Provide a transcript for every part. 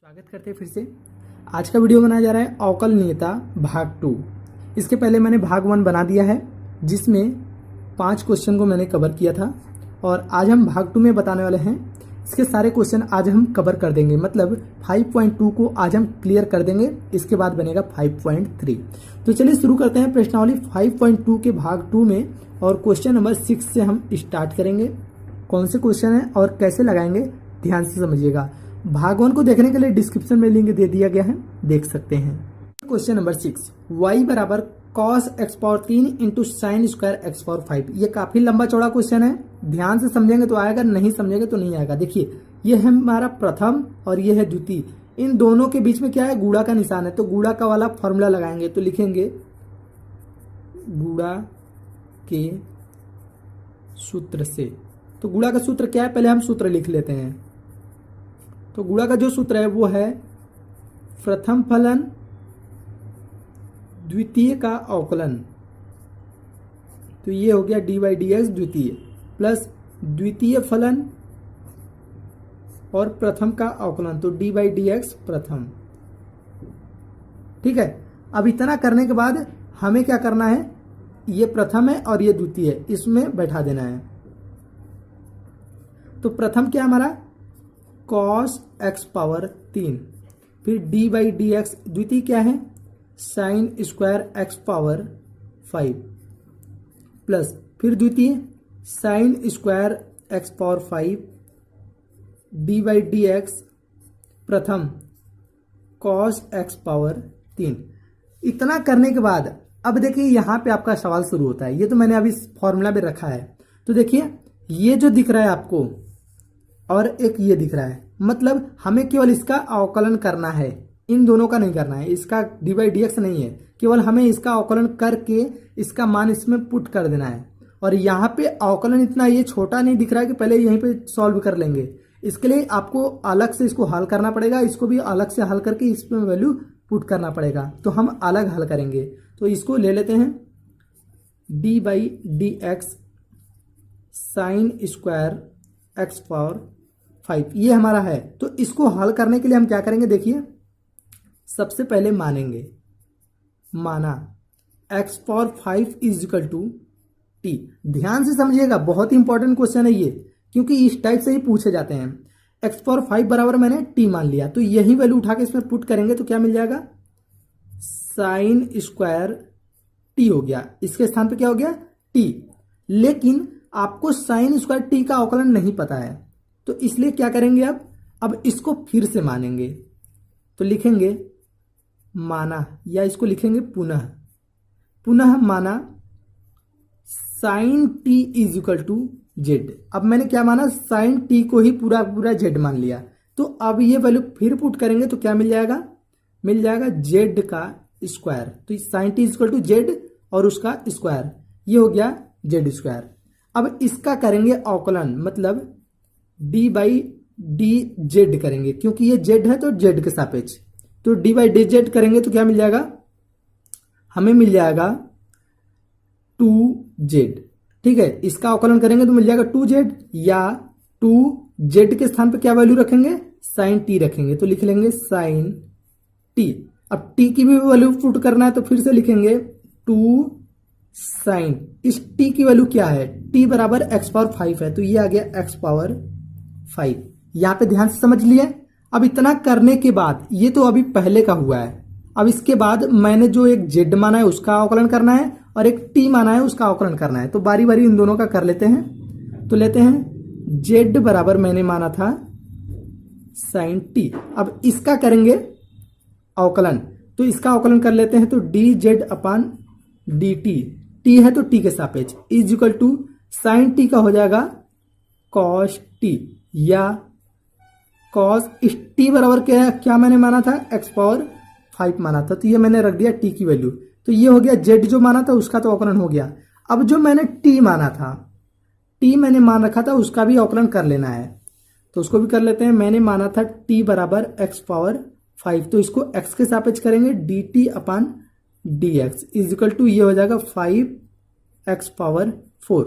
स्वागत करते हैं फिर से। आज का वीडियो बनाया जा रहा है अवकलनीयता भाग 2। इसके पहले मैंने भाग 1 बना दिया है जिसमें 5 क्वेश्चन को मैंने कवर किया था और आज हम भाग 2 में बताने वाले हैं। इसके सारे क्वेश्चन आज हम कवर कर देंगे, मतलब 5.2 को आज हम क्लियर कर देंगे। इसके बाद बनेगा 5.3। तो चलिए शुरू करते हैं प्रश्नावली 5.2 के भाग 2 में और क्वेश्चन नंबर 6 से हम स्टार्ट करेंगे। कौन से क्वेश्चन है और कैसे लगाएंगे ध्यान से समझिएगा। भाग 1 को देखने के लिए डिस्क्रिप्शन में लिंक दे दिया गया है, देख सकते हैं। क्वेश्चन नंबर 6, y बराबर cos x power 3 into sine square x power 5। ये काफी लंबा चौड़ा क्वेश्चन है, ध्यान से समझेंगे तो आएगा, नहीं समझेंगे तो नहीं आएगा। देखिए ये है हमारा प्रथम और ये है द्वितीय, इन दोनों के बीच में क्या है, गुणा का निशान है। तो गुणा का वाला फॉर्मूला लगाएंगे तो लिखेंगे गुणा के सूत्र से। तो गुणा का सूत्र क्या है, पहले हम सूत्र लिख लेते हैं। तो गुणा का जो सूत्र है वो है प्रथम फलन द्वितीय का अवकलन। तो ये हो गया डी बाई डी एक्स द्वितीय प्लस द्वितीय फलन और प्रथम का अवकलन, तो डी बाई डी एक्स प्रथम। ठीक है, अब इतना करने के बाद हमें क्या करना है, ये प्रथम है और ये द्वितीय है, इसमें बैठा देना है। तो प्रथम क्या हमारा cos x पावर 3, फिर d बाई डी एक्स, द्वितीय क्या है sine square x power 5 plus फिर द्वितीय sine square x power 5 d by D x प्रथम cos x पावर 3। इतना करने के बाद अब देखिए यहाँ पे आपका सवाल शुरू होता है। ये तो मैंने अभी फॉर्मूला में रखा है। तो देखिए ये जो दिख रहा है आपको और एक ये दिख रहा है, मतलब हमें केवल इसका अवकलन करना है, इन दोनों का नहीं करना है। इसका डी बाई डी एक्स नहीं है, केवल हमें इसका अवकलन करके इसका मान इसमें पुट कर देना है। और यहाँ पे अवकलन इतना ये छोटा नहीं दिख रहा है कि पहले यहीं पे सॉल्व कर लेंगे। इसके लिए आपको अलग से इसको हल करना पड़ेगा, इसको भी अलग से हल करके इसमें वैल्यू पुट करना पड़ेगा। तो हम अलग हल करेंगे। तो इसको ले लेते हैं D by D x sine square x power 5, ये हमारा है। तो इसको हल करने के लिए हम क्या करेंगे, देखिए सबसे पहले माना x power 5 is equal to t. ध्यान से समझिएगा, बहुत ही इंपॉर्टेंट क्वेश्चन है ये, क्योंकि इस टाइप से ही पूछे जाते हैं। x पावर 5 बराबर मैंने t मान लिया, तो यही वैल्यू उठा के इसमें पुट करेंगे तो क्या मिल जाएगा, साइन स्क्वायर टी हो गया। इसके स्थान पे क्या हो गया t, लेकिन आपको साइन स्क्वायर टी का अवकलन नहीं पता है, तो इसलिए क्या करेंगे, अब इसको फिर से मानेंगे। तो लिखेंगे माना, या इसको लिखेंगे पुनः माना sine T is equal to Z. अब मैंने क्या माना, साइन टी को ही पूरा जेड मान लिया। तो अब ये वैल्यू फिर पुट करेंगे तो क्या मिल जाएगा जेड का स्क्वायर। तो sine T is equal to Z और उसका स्क्वायर, ये हो गया जेड स्क्वायर। अब इसका करेंगे अवकलन, मतलब डी बाई डी जेड करेंगे, क्योंकि ये जेड है तो जेड के सापेक्ष। तो डी बाई डी जेड करेंगे तो क्या मिल जाएगा, हमें मिल जाएगा 2z। ठीक है, इसका अवकलन करेंगे तो मिल जाएगा 2z, या 2z के स्थान पे क्या वैल्यू रखेंगे, साइन टी रखेंगे। तो लिख लेंगे साइन टी। अब टी की भी वैल्यू पुट करना है तो फिर से लिखेंगे 2 साइन, इस टी की वैल्यू क्या है, टी बराबर x पावर 5 है, तो ये आ गया x पावर 5। यहां पे ध्यान से समझ लिए। अब इतना करने के बाद, ये तो अभी पहले का हुआ है, अब इसके बाद मैंने जो एक z माना है उसका अवकलन करना है और एक t माना है उसका अवकलन करना है। तो बारी बारी इन दोनों का कर लेते हैं। तो लेते हैं z बराबर मैंने माना था साइन t, अब इसका करेंगे अवकलन। तो इसका अवकलन कर लेते हैं, तो D Z upon D T है तो टी के सापेक्ष is equal to sine T का हो जाएगा कॉस टी, या कॉस इस टी बराबर क्या मैंने माना था, x पावर 5 माना था, तो ये मैंने रख दिया t की वैल्यू। तो ये हो गया z जो माना था उसका तो अवकलन हो गया। अब जो मैंने t माना था, t मैंने मान रखा था, उसका भी अवकलन कर लेना है। तो उसको भी कर लेते हैं। मैंने माना था t बराबर x पावर 5, तो इसको x के सापेक्ष करेंगे D T upon D X is equal to ये हो जाएगा 5x पावर 4।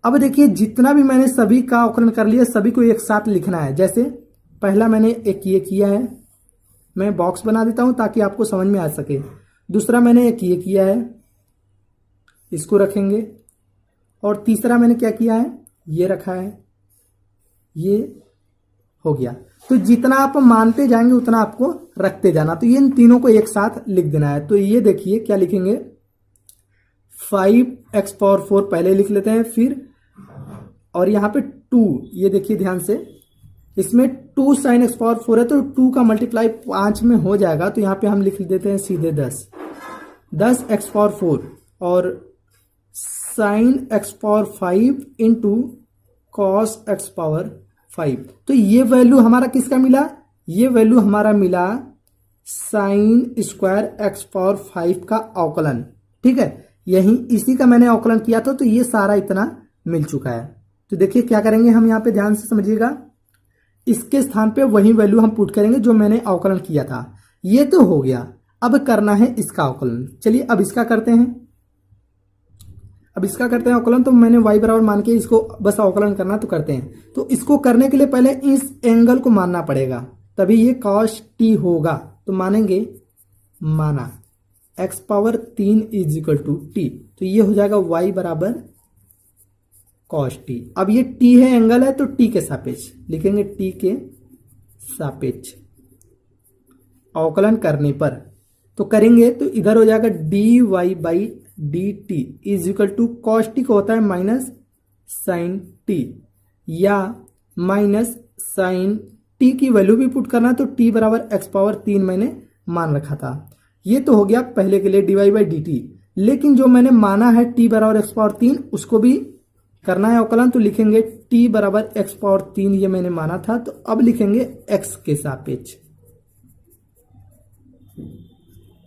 अब देखिए जितना भी मैंने सभी का अवकलन कर लिया, सभी को एक साथ लिखना है। जैसे पहला मैंने एक ये किया है मैं बॉक्स बना देता हूं ताकि आपको समझ में आ सके। दूसरा मैंने एक ये किया है, इसको रखेंगे। और तीसरा मैंने क्या किया है, ये रखा है, ये हो गया। तो जितना आप मानते जाएंगे उतना आपको रखते जाना। तो ये इन तीनों को एक साथ लिख देना है। तो ये देखिए क्या लिखेंगे, 5x⁴ पहले लिख लेते हैं, फिर और यहाँ पे 2, ये देखिए ध्यान से, इसमें 2 sin x⁴ है तो 2 का मल्टीप्लाई 5 में हो जाएगा। तो यहाँ पे हम लिख देते हैं सीधे 10x⁴ और sin x⁵ into cos x⁵। तो ये वैल्यू हमारा किसका मिला, ये वैल्यू हमारा मिला sin² x⁵ का अवकलन। ठीक है, यही इसी का मैंने अवकलन किया था, तो ये सारा इतना मिल चुका है। तो देखिए क्या करेंगे हम, यहाँ पे ध्यान से समझिएगा, इसके स्थान पे वही वैल्यू हम पुट करेंगे जो मैंने अवकलन किया था। ये तो हो गया, अब करना है इसका अवकलन। चलिए अब इसका करते हैं, अवकलन। तो मैंने y बराबर मान के इसको बस अवकलन करना, तो करते हैं। तो इसको करने के लिए पहले इस एंगल को मानना पड़ेगा, तभी ये cos t होगा। तो मानेंगे, माना x⁴ = t, तो ये हो जाएगा y बराबर cos t। अब ये t है, एंगल है, तो t के सापेक्ष लिखेंगे, t के सापेक्ष अवकलन करने पर तो करेंगे तो इधर हो जाएगा dy/dt = cos t को होता है माइनस sin t, या माइनस sin t की वैल्यू भी पुट करना, तो t बराबर x⁴ मैंने मान रखा था। ये तो हो गया पहले के लिए dy/dt। लेकिन जो मैंने माना है t बराबर x⁴, उसको भी करना है अवकलन। तो लिखेंगे t बराबर x⁴, ये मैंने माना था, तो अब लिखेंगे x के सापेक्ष,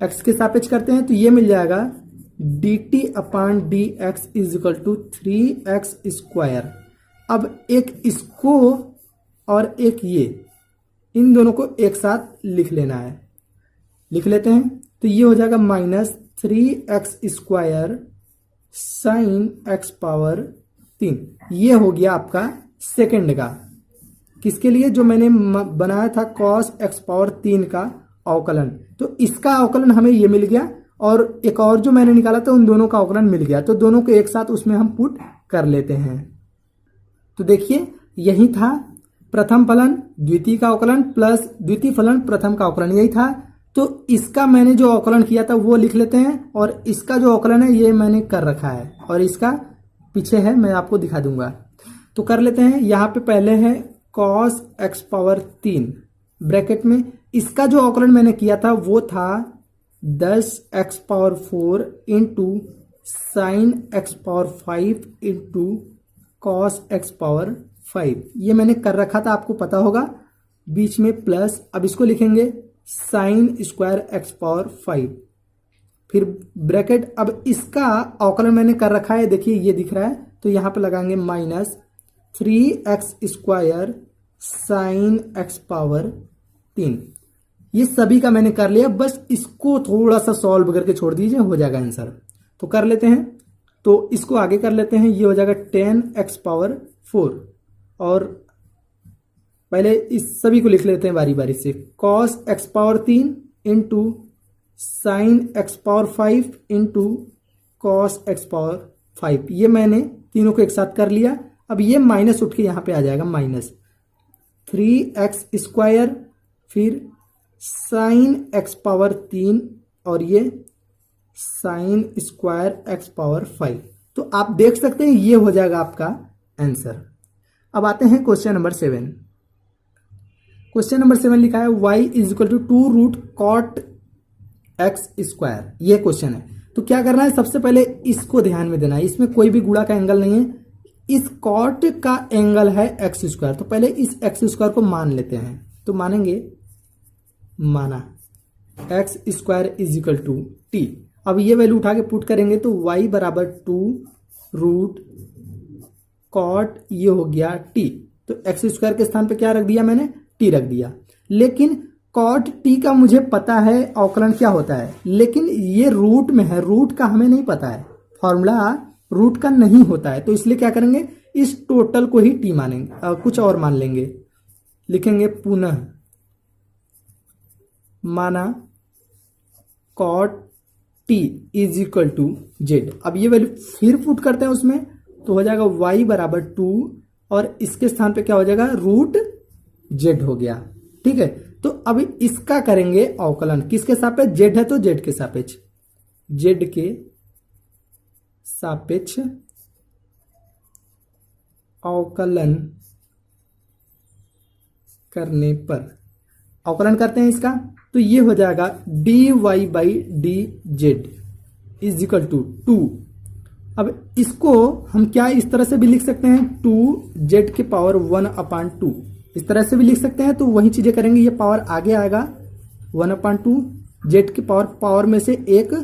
x के सापेक्ष करते हैं। तो ये मिल जाएगा dt/dx = 3x²। अब एक इसको और एक ये, इन दोनों को एक साथ लिख लेना है, लिख लेते हैं। तो ये हो जाएगा -3x² sin x⁴। ये हो गया आपका सेकंड का, किसके लिए, जो मैंने बनाया था cos x⁴ का अवकलन। तो इसका अवकलन हमें ये मिल गया, और एक और जो मैंने निकाला था उन दोनों का अवकलन मिल गया। तो दोनों को एक साथ उसमें हम पुट कर लेते हैं। तो देखिए यही था प्रथम फलन द्वितीय का अवकलन प्लस द्वितीय फलन प्रथम का अवकलन, यही था। तो इसका मैंने जो अवकलन किया था वो लिख लेते हैं, और इसका जो अवकलन है ये मैंने कर रखा है, और इसका पीछे है, मैं आपको दिखा दूंगा। तो कर लेते हैं। यहाँ पे पहले है cos x⁴ ब्रैकेट में, इसका जो अवकलन मैंने किया था वो था 10x⁴ into sin x⁵ into cos x⁵। ये मैंने कर रखा था, आपको पता होगा, बीच में प्लस। अब इसको लिखेंगे sin² x⁵, फिर ब्रैकेट। अब इसका अवकलन मैंने कर रखा है, देखिए ये दिख रहा है, तो यहां पे लगाएंगे -3x² sin x⁴। ये सभी का मैंने कर लिया, बस इसको थोड़ा सा सॉल्व करके छोड़ दीजिए, हो जाएगा आंसर। तो कर लेते हैं, तो इसको आगे कर लेते हैं। ये हो जाएगा 10x⁴, और पहले इस सभी को लिख लेते हैं बारी बारी से। cos x⁴ into sin x⁵ into cos x⁵। ये मैंने तीनों को एक साथ कर लिया। अब ये माइनस उठ के यहाँ पे आ जाएगा, -3x², फिर sin x⁴, और ये sin² x⁵। तो आप देख सकते हैं ये हो जाएगा आपका आंसर। अब आते हैं क्वेश्चन नंबर 7। क्वेश्चन नंबर 7 लिखा है y = 2√cot x²। ये क्वेश्चन है। तो क्या करना है, सबसे पहले इसको ध्यान में देना है, इसमें कोई भी गुणा का एंगल नहीं है, इस कॉट का एंगल है x²। तो पहले इस x² को मान लेते हैं। तो मानेंगे, माना x² = t। अब ये वैल्यू उठा के पुट करेंगे, तो y बराबर 2√cot, ये हो गया t। तो x² के स्थान पे क्या रख दिया मैंने, t रख दिया। लेकिन cot t का मुझे पता है अवकलन क्या होता है, लेकिन ये रूट में है, रूट का हमें नहीं पता है, फॉर्मूला रूट का नहीं होता है। तो इसलिए क्या करेंगे, इस टोटल को ही t मानेंगे, कुछ और मान लेंगे, लिखेंगे पुनः माना cot T is equal to Z. अब ये वैल्यू फिर पुट करते हैं उसमें, तो हो जाएगा y बराबर 2 और इसके स्थान पे क्या हो जाएगा रूट जेड हो गया। ठीक है, तो अब इसका करेंगे अवकलन, किसके सापेक्ष, जेड है तो जेड के सापेक्ष, जेड के सापेक्ष अवकलन करने पर, अवकलन करते हैं इसका, तो ये हो जाएगा dy by D Z is equal to 2। अब इसको हम क्या इस तरह से भी लिख सकते हैं, 2z के पावर 1/2 इस तरह से भी लिख सकते हैं। तो वही चीजें करेंगे, ये पावर आगे आएगा 1/2, z के पावर में से एक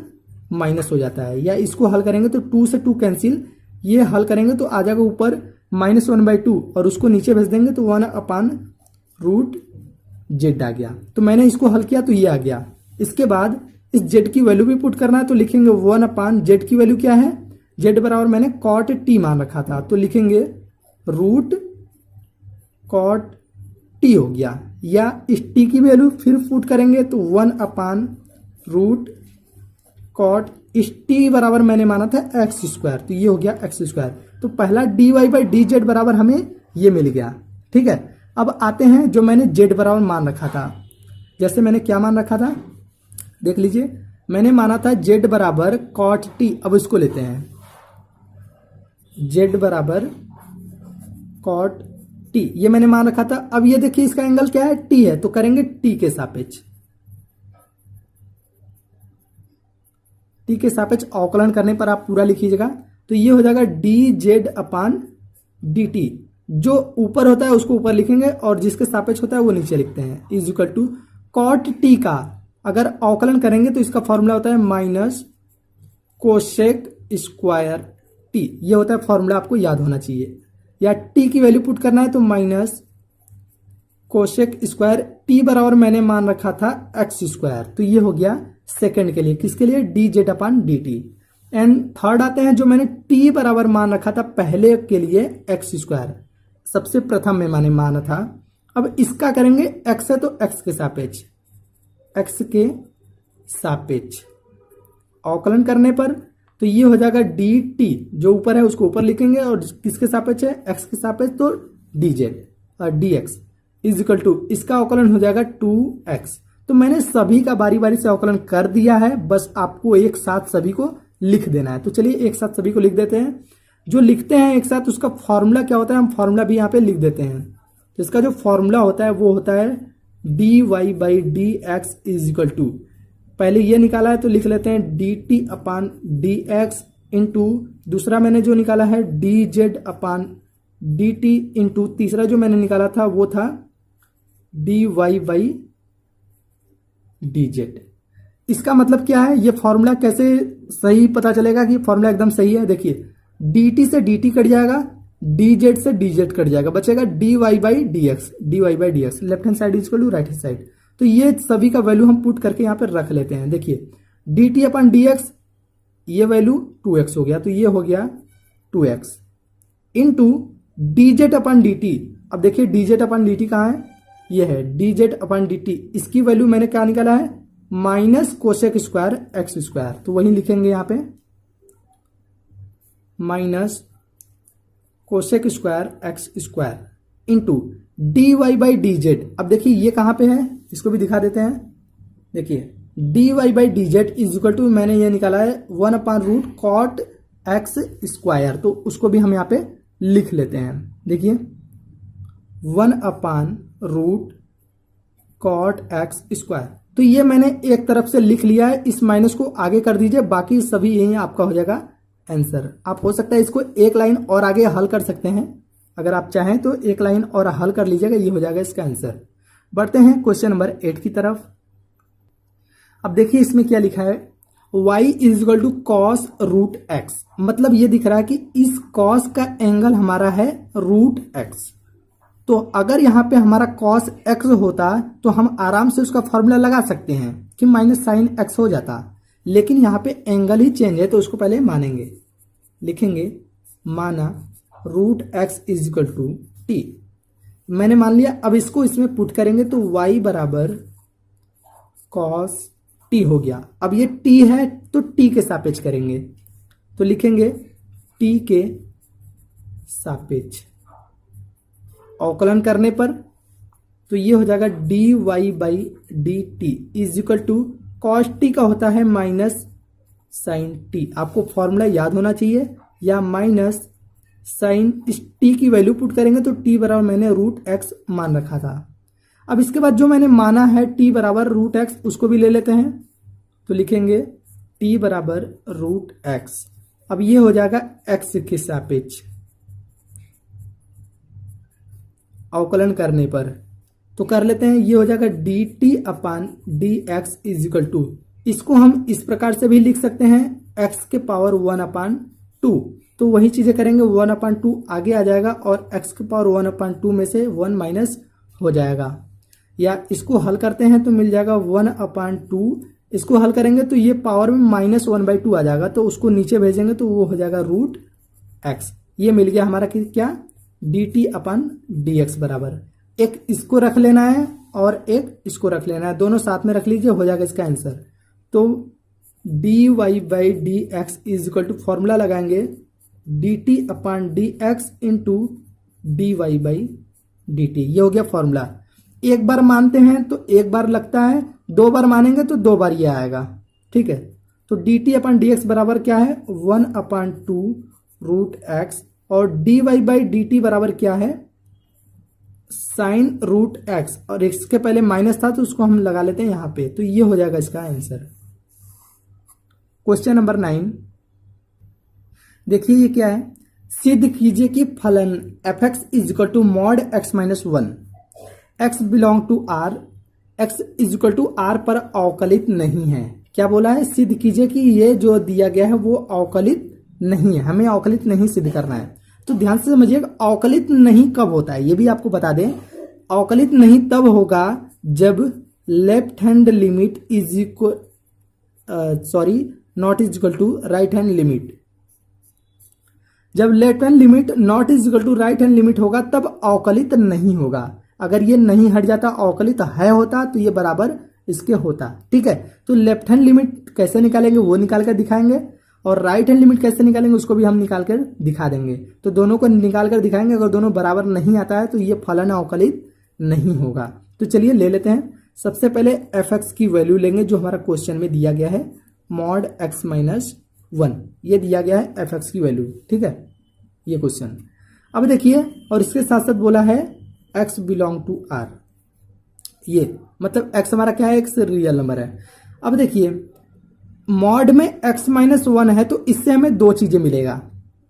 माइनस हो जाता है, या इसको हल करेंगे तो 2 से 2 कैंसिल, ये हल करेंगे तो आ जाएगा ऊपर -1/2 और उसको नीचे भेज देंगे तो 1/√z आ गया। तो मैंने इसको हल किया तो ये आ गया। इसके बाद इस z की वैल्यू भी पुट करना है, तो लिखेंगे 1/z की वैल्यू क्या है, z बराबर मैंने कॉट टी मान रखा था, तो लिखेंगे रूट कॉट टी हो गया। या इस टी की वैल्यू फिर पुट करेंगे तो 1/√ कॉट, इस टी बराबर मैंने माना था x², तो ये हो गया x²। तो पहला dy बाई डी जेड बराबर हमें ये मिल गया। ठीक है, अब आते हैं जो मैंने z बराबर मान रखा था। जैसे मैंने क्या मान रखा था, देख लीजिए, मैंने माना था z बराबर कॉट टी। अब इसको लेते हैं, z बराबर कॉट टी, ये मैंने मान रखा था। अब ये देखिए इसका एंगल क्या है, t है, तो करेंगे t के सापेक्ष, t के सापेक्ष अवकलन करने पर आप पूरा लिखिएगा। तो ये हो जाएगा dz/dt, जो ऊपर होता है उसको ऊपर लिखेंगे और जिसके सापेक्ष होता है वो नीचे लिखते हैं, is equal to cot T का अगर अवकलन करेंगे तो इसका फॉर्मूला होता है माइनस कोसेक स्क्वायर टी, ये होता है फॉर्मूला, आपको याद होना चाहिए। या टी की वैल्यू पुट करना है तो माइनस कोसेक स्क्वायर, टी बराबर मैंने मान रखा था x², तो ये हो गया सेकंड के लिए, किसके लिए, dz/dt। एंड थर्ड आते हैं जो मैंने t बराबर मान रखा था पहले के लिए x², सबसे प्रथम में मैंने माना था। अब इसका करेंगे, x है तो x के सापेक्ष, x के सापेक्ष अवकलन करने पर तो ये हो जाएगा dt, जो ऊपर है उसको ऊपर लिखेंगे और किसके सापेक्ष है, x के सापेक्ष, तो dz और dx इज इक्वल टू, इसका अवकलन हो जाएगा 2x। तो मैंने सभी का बारी बारी से अवकलन कर दिया है, बस आपको एक साथ सभी को लिख देना है। तो चलिए एक साथ सभी को लिख देते हैं। जो लिखते हैं एक साथ उसका फॉर्मूला क्या होता है, हम फॉर्मूला भी यहाँ पे लिख देते हैं। तो इसका जो फॉर्मूला होता है वो होता है dy by D X is equal to, पहले ये निकाला है तो लिख लेते हैं dt/dx इंटू, दूसरा मैंने जो निकाला है dz/dt इंटू, तीसरा जो मैंने निकाला था वो था dy बाई dz। इसका मतलब क्या है, ये फॉर्मूला कैसे सही पता चलेगा कि फॉर्मूला एकदम सही है। देखिए dt से dt कट जाएगा, dz से dz कट जाएगा, बचेगा dy बाई dx, left hand side is equal to right hand side. तो ये सभी का वैल्यू हम पुट करके यहाँ पे रख लेते हैं। देखिए dt/dx, ये वैल्यू 2x हो गया, तो ये हो गया 2x इंटू dz/dt। अब देखिए dz/dt कहाँ है, ये है dz/dt, इसकी वैल्यू मैंने क्या निकाला है, माइनस कोसेक स्क्वायर x², तो वही लिखेंगे यहाँ पे minus cosec square x² into dy by dz। अब देखिए ये कहाँ पे है, इसको भी दिखा देते हैं। देखिए dy by dz is equal to, मैंने ये निकाला है 1/√ कॉट x², तो उसको भी हम यहाँ पे लिख लेते हैं। देखिए 1/√ कॉट x², तो ये मैंने एक तरफ से लिख लिया है, इस माइनस को आगे कर दीजिए, बाकी सभी यही आपका हो जाएगा आंसर। आप हो सकता है इसको एक लाइन और आगे हल कर सकते हैं, अगर आप चाहें तो एक लाइन और हल कर लीजिएगा, ये हो जाएगा इसका आंसर। बढ़ते हैं क्वेश्चन नंबर 8 की तरफ। अब देखिए इसमें क्या लिखा है, y is equal to cos root x, मतलब ये दिख रहा है कि इस कॉस का एंगल हमारा है √x। तो अगर यहाँ पे हमारा कॉस x होता तो हम आराम से उसका फॉर्मूला लगा सकते हैं कि माइनस साइन x हो जाता, लेकिन यहाँ पे एंगल ही चेंज है, तो उसको पहले मानेंगे, लिखेंगे माना √x is equal to t, मैंने मान लिया। अब इसको इसमें पुट करेंगे तो y बराबर कॉस टी हो गया। अब ये टी है तो टी के सापेक्ष करेंगे, तो लिखेंगे टी के सापेक्ष अवकलन करने पर तो ये हो जाएगा D Y by D T is equal to cos T का होता है माइनस साइन टी। आपको फॉर्मूला याद होना चाहिए, या माइनस साइन इस टी की वैल्यू पुट करेंगे तो टी बराबर मैंने रूट एक्स मान रखा था। अब इसके बाद जो मैंने माना है टी बराबर रूट एक्स उसको भी ले लेते हैं, तो लिखेंगे टी बराबर रूट एक्स। अब ये हो जाएगा एक्स के सापेक्ष अवकलन करने पर, तो कर लेते हैं। ये हो जाएगा D T upon D X is equal to, इसको हम इस प्रकार से भी लिख सकते हैं एक्स के पावर 1/2, तो वही चीजें करेंगे 1/2 आगे आ जाएगा और एक्स के पावर 1/2 में से 1 माइनस हो जाएगा, या इसको हल करते हैं तो मिल जाएगा 1/2। इसको हल करेंगे तो ये पावर में -1/2 आ जाएगा, तो उसको नीचे भेजेंगे तो वो हो जाएगा रूट एक्स। ये मिल गया हमारा क्या, D T upon D X बराबर, एक इसको रख लेना है और एक इसको रख लेना है, दोनों साथ में रख लीजिए, हो जाएगा इसका आंसर। तो D Y by D X is equal to formula लगाएंगे D T upon D X into D Y by D T, ये हो गया फॉर्मूला। एक बार मानते हैं तो एक बार लगता है, 2 बार मानेंगे तो 2 बार ये आएगा, ठीक है। तो D T upon D X बराबर क्या है 1/2 रूट एक्स, और D Y by D T बराबर क्या है साइन रूट एक्स, और इसके पहले माइनस था तो उसको हम लगा लेते हैं यहां पे, तो ये हो जाएगा इसका आंसर। क्वेश्चन नंबर 9 देखिए, ये क्या है, सिद्ध कीजिए कि फलन F X is equal to mod X minus 1 X belong to R, X is equal to R पर अवकलित नहीं है। क्या बोला है, सिद्ध कीजिए कि ये जो दिया गया है वो अवकलित नहीं है, हमें अवकलित नहीं सिद्ध करना है। तो ध्यान से समझिएगा, अवकलित नहीं कब होता है ये भी आपको बता दें। अवकलित नहीं तब होगा जब left hand limit is equal not is equal to right hand limit. जब left hand limit not is equal to right hand limit होगा तब अवकलित नहीं होगा। अगर ये नहीं हट जाता, अवकलित है होता, तो ये बराबर इसके होता, ठीक है। तो लेफ्ट हैंड लिमिट कैसे निकालेंगे वो निकाल कर दिखाएंगे, और राइट हैंड लिमिट कैसे निकालेंगे उसको भी हम निकाल कर दिखा देंगे। तो दोनों को निकाल कर दिखाएंगे, अगर दोनों बराबर नहीं आता है तो ये फलन अवकलित नहीं होगा। तो चलिए ले लेते हैं। सबसे पहले एफ एक्स की वैल्यू लेंगे जो हमारा क्वेश्चन में दिया गया है, मॉड एक्स माइनस 1, ये दिया गया है एफ एक्स की वैल्यू, ठीक है, ये क्वेश्चन। अब देखिए, और इसके साथ साथ बोला है एक्स बिलोंग टू आर, ये मतलब एक्स हमारा क्या है, एक्स रियल नंबर है। अब देखिए, मॉड में एक्स माइनस 1 है तो इससे हमें 2 चीजें मिलेगा,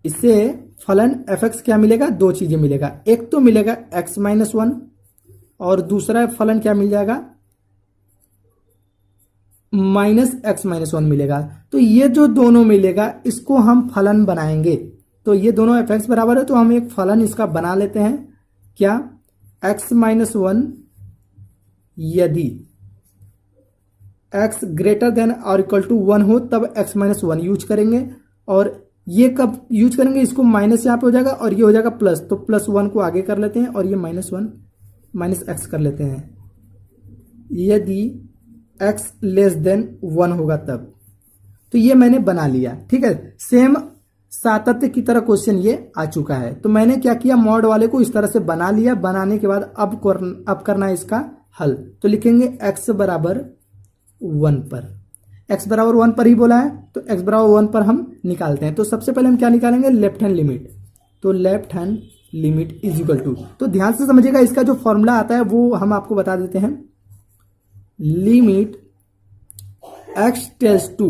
इससे फलन एफ एक्स क्या मिलेगा, 2 चीजें मिलेगा। एक तो मिलेगा एक्स माइनस 1 और दूसरा फलन क्या मिल जाएगा, माइनस एक्स माइनस 1 मिलेगा। तो ये जो दोनों मिलेगा इसको हम फलन बनाएंगे, तो ये दोनों एफ एक्स बराबर है तो हम एक फलन इसका बना लेते हैं, क्या, एक्स माइनस 1 यदि x ग्रेटर देन और इक्वल टू 1 हो तब x माइनस 1 यूज करेंगे, और ये कब यूज करेंगे, इसको माइनस यहाँ पे हो जाएगा और ये हो जाएगा प्लस, तो +1 को आगे कर लेते हैं और ये -1 माइनस एक्स कर लेते हैं। यदि x लेस देन 1 होगा तब, तो ये मैंने बना लिया, ठीक है। सेम सातत्य की तरह क्वेश्चन ये आ चुका है, तो मैंने क्या किया, मॉड वाले को इस तरह से बना लिया। बनाने के बाद अब करना है इसका हल, तो लिखेंगे x बराबर 1 पर, x बराबर 1 पर ही बोला है तो x बराबर 1 पर हम निकालते हैं। तो सबसे पहले हम क्या निकालेंगे, लेफ्ट हैंड लिमिट, तो left hand limit is equal to, तो ध्यान से समझिएगा, इसका जो फॉर्मूला आता है वो हम आपको बता देते हैं। लिमिट x टेल्स टू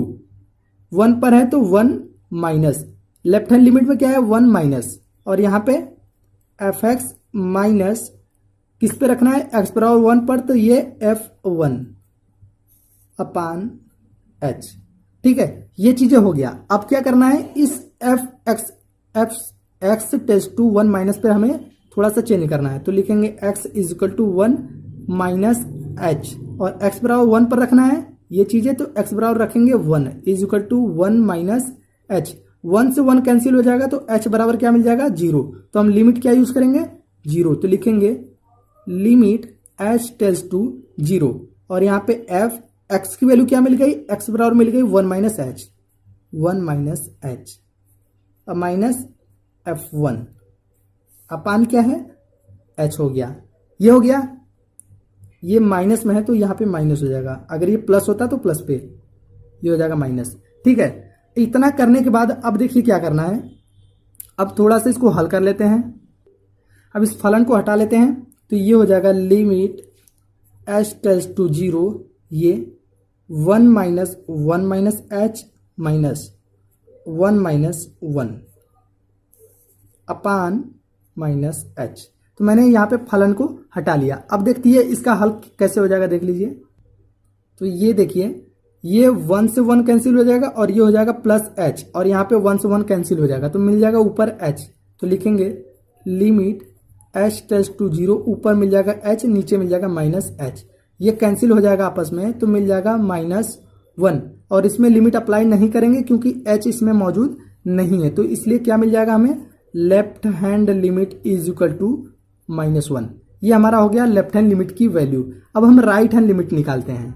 1 पर है तो 1 माइनस, लेफ्ट हैंड लिमिट में क्या है 1 माइनस, और यहां पे एफ एक्स माइनस किस पे रखना है, x बराबर 1 पर, तो ये f1 अपान h, ठीक है। ये चीजें हो गया। अब क्या करना है, इस x टेल्स टू 1 माइनस पे हमें थोड़ा सा चेंज करना है, तो लिखेंगे x is equal to 1 minus h, और x बराबर 1 पर रखना है ये चीजें, तो x बराबर रखेंगे 1 is equal to 1 minus h, 1 से 1 कैंसिल हो जाएगा तो h बराबर क्या मिल जाएगा 0, तो हम लिमिट क्या यूज करेंगे 0, तो लिखेंगे लिमिट h टेल्स टू 0, और यहाँ पे f एक्स की वैल्यू क्या मिल गई, एक्स बराबर मिल गई 1 माइनस एच, 1 माइनस एच, अब माइनस F1 अपान क्या है, एच हो गया, ये हो गया, ये माइनस में है तो यहाँ पे माइनस हो जाएगा, अगर ये प्लस होता तो प्लस पे, ये हो जाएगा माइनस। ठीक है, इतना करने के बाद अब देखिए क्या करना है, अब थोड़ा सा इसको हल कर लेते हैं। अब इस फलन को हटा लेते हैं तो ये हो जाएगा लिमिट एच टेल्स टू 0, ये 1 माइनस एच माइनस 1 माइनस 1 अपान माइनस एच। तो मैंने यहाँ पे फलन को हटा लिया। अब देखिए इसका हल कैसे हो जाएगा, देख लीजिए। तो ये देखिए, ये 1 से 1 कैंसिल हो जाएगा और ये हो जाएगा प्लस एच, और यहाँ पे 1 से 1 कैंसिल हो जाएगा तो मिल जाएगा ऊपर एच। तो लिखेंगे लिमिट एच टेल्स टू 0, ऊपर मिल जाएगा एच, नीचे मिल जाएगा माइनस एच, ये कैंसिल हो जाएगा आपस में तो मिल जाएगा -1। और इसमें लिमिट अप्लाई नहीं करेंगे क्योंकि एच इसमें मौजूद नहीं है, तो इसलिए क्या मिल जाएगा हमें, left hand limit is equal to -1। ये हमारा हो गया लेफ्ट हैंड लिमिट की वैल्यू। अब हम राइट हैंड लिमिट निकालते हैं।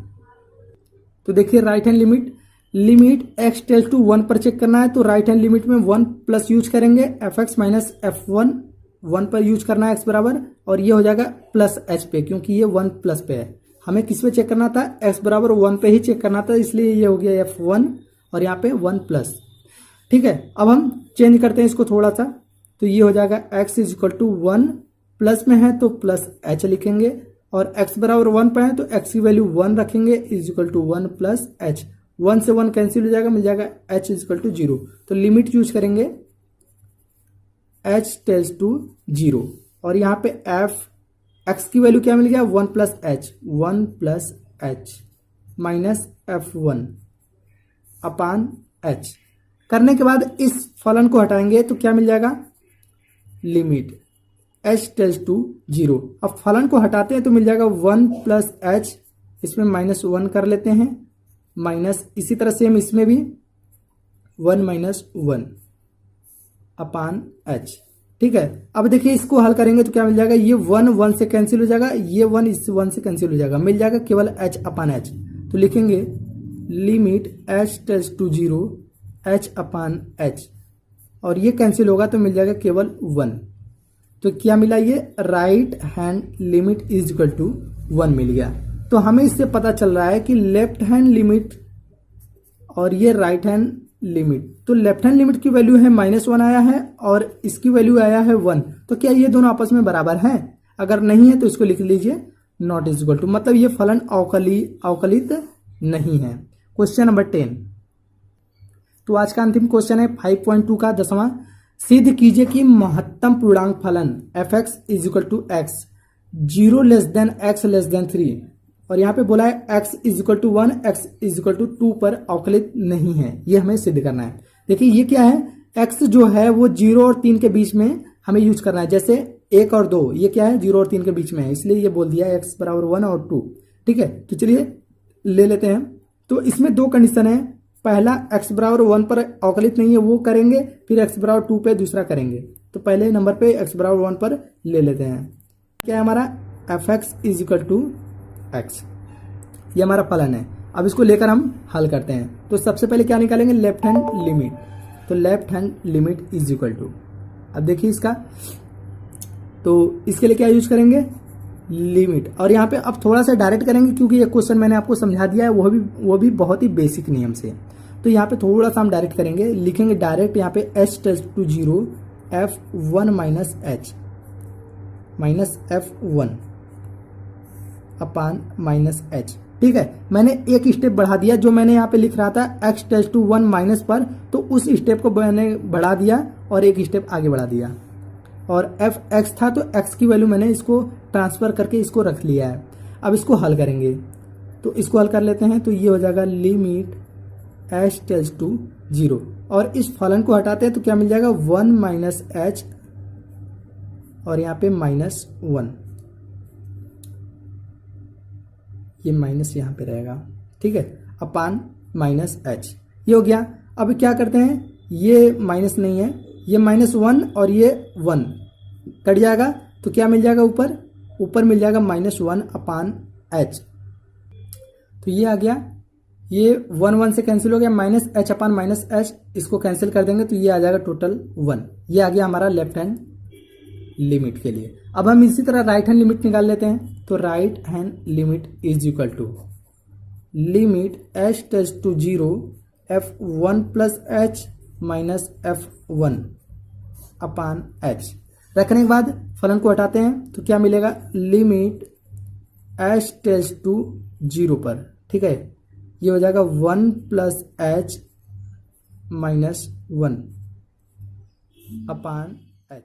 तो देखिए right hand limit X tends to 1 पर चेक करना है, तो राइट हैंड लिमिट में 1 प्लस यूज करेंगे, एफ एक्स माइनस F1 1 पर यूज करना है एक्स बराबर, और ये हो जाएगा प्लस एच पे, क्योंकि ये 1 प्लस पे है। हमें किस पे चेक करना था, एक्स बराबर 1 पे ही चेक करना था, इसलिए ये हो गया F1 और यहाँ पे 1 प्लस। ठीक है, अब हम चेंज करते हैं इसको थोड़ा सा, तो ये हो जाएगा x is equal to 1, plus में है तो प्लस एच लिखेंगे, और x बराबर 1 पे है तो x की वैल्यू 1 रखेंगे, is equal to 1 plus H, 1 से 1 कैंसिल हो जाएगा, मिल जाएगा h इज इक्वल टू 0। तो लिमिट यूज करेंगे h टेल्स टू 0, और यहाँ पे x की वैल्यू क्या मिल गया, 1 plus H, 1 plus H minus F1 upon H. करने के बाद इस फलन को हटाएंगे तो क्या मिल जाएगा, लिमिट h टेल्स टू 0। अब फलन को हटाते हैं तो मिल जाएगा 1 प्लस एच, इसमें -1 कर लेते हैं, माइनस इसी तरह से हम इसमें भी 1 माइनस 1 अपान एच। ठीक है, अब देखिए इसको हल करेंगे तो क्या मिल जाएगा, ये 1 से कैंसिल हो जाएगा, ये 1 इस 1 से कैंसिल हो जाएगा, मिल जाएगा केवल h अपान एच। तो लिखेंगे limit h tends to 0 h upon H, और ये कैंसिल होगा तो मिल जाएगा केवल 1। तो क्या मिला, ये right hand limit is equal to 1 मिल गया। तो हमें इससे पता चल रहा है कि लेफ्ट हैंड लिमिट और ये राइट हैंड लिमिट, तो लेफ्ट हैंड लिमिट की वैल्यू है -1 आया है और इसकी वैल्यू आया है 1, तो क्या ये दोनों आपस में बराबर हैं? अगर नहीं है तो इसको लिख लीजिए नॉट इज इक्वल टू, मतलब ये फलन अवकलित नहीं है। Question number 10। तो आज का अंतिम क्वेश्चन है 5.2 का 10वां। सिद्ध कीजिए कि महत्तम पूर्णांक फलन F X is equal to X 0 less than x less than 3, और यहाँ पे बोला है x is equal to 1 x is equal to 2 पर अवकलित नहीं है, ये हमें सिद्ध करना है। देखिए ये क्या है, x जो है वो 0 और 3 के बीच में हमें यूज करना है, जैसे 1 और 2 ये क्या है 0 और 3 के बीच में है, इसलिए ये बोल दिया है x बराबर 1 और 2। ठीक है, तो चलिए ले लेते हैं। तो इसमें 2 कंडीशन है, पहला x बराबर 1 पर अवकलित नहीं है वो करेंगे, फिर x बराबर 2 पे दूसरा करेंगे। तो पहले नंबर पे x बराबर 1 पर ले लेते हैं। क्या है हमारा, F X is equal to X, ये हमारा फलन है। अब इसको लेकर हम हल करते हैं। तो सबसे पहले क्या निकालेंगे, लेफ्ट हैंड लिमिट, तो left hand limit is equal to, अब देखिए इसका, तो इसके लिए क्या यूज करेंगे, लिमिट, और यहाँ पे अब थोड़ा सा डायरेक्ट करेंगे क्योंकि ये क्वेश्चन मैंने आपको समझा दिया है, वो भी बहुत ही बेसिक नियम से। तो यहाँ पे थोड़ा सा हम डायरेक्ट करेंगे, लिखेंगे डायरेक्ट यहाँ पे h tends to 0 F1 minus H minus F1 upon minus H. ठीक है, मैंने एक स्टेप बढ़ा दिया, जो मैंने यहाँ पे लिख रहा था x टेल्स टू 1 माइनस पर, तो उस स्टेप को मैंने बढ़ा दिया और एक स्टेप आगे बढ़ा दिया, और एफ एक्स था तो x की वैल्यू मैंने इसको ट्रांसफर करके इसको रख लिया है। अब इसको हल करेंगे, तो इसको हल कर लेते हैं, तो ये हो जाएगा लिमिट h टेल्स टू 0, और इस फलन को हटाते हैं तो क्या मिल जाएगा 1 माइनस एच, और यहाँ पे -1, ये माइनस यहाँ पे रहेगा। ठीक है, अपान माइनस एच, ये हो गया। अब क्या करते हैं, ये माइनस नहीं है, ये -1 और ये 1 कट जाएगा, तो क्या मिल जाएगा ऊपर मिल जाएगा -1 अपान एच। तो ये आ गया, ये 1 1 से कैंसिल हो गया, माइनस एच अपान माइनस एच, इसको कैंसिल कर देंगे तो ये आ जाएगा टोटल 1। ये आ गया हमारा लेफ्ट हैंड लिमिट के लिए। अब हम इसी तरह राइट हैंड लिमिट निकाल लेते हैं। तो right hand limit is equal to limit H tends to 0 f1 plus H minus f1 upon H. रखने के बाद फलन को हटाते हैं तो क्या मिलेगा, लिमिट एच टेंड्स टू 0 पर, ठीक है, ये हो जाएगा 1 प्लस एच माइनस 1 अपान एच।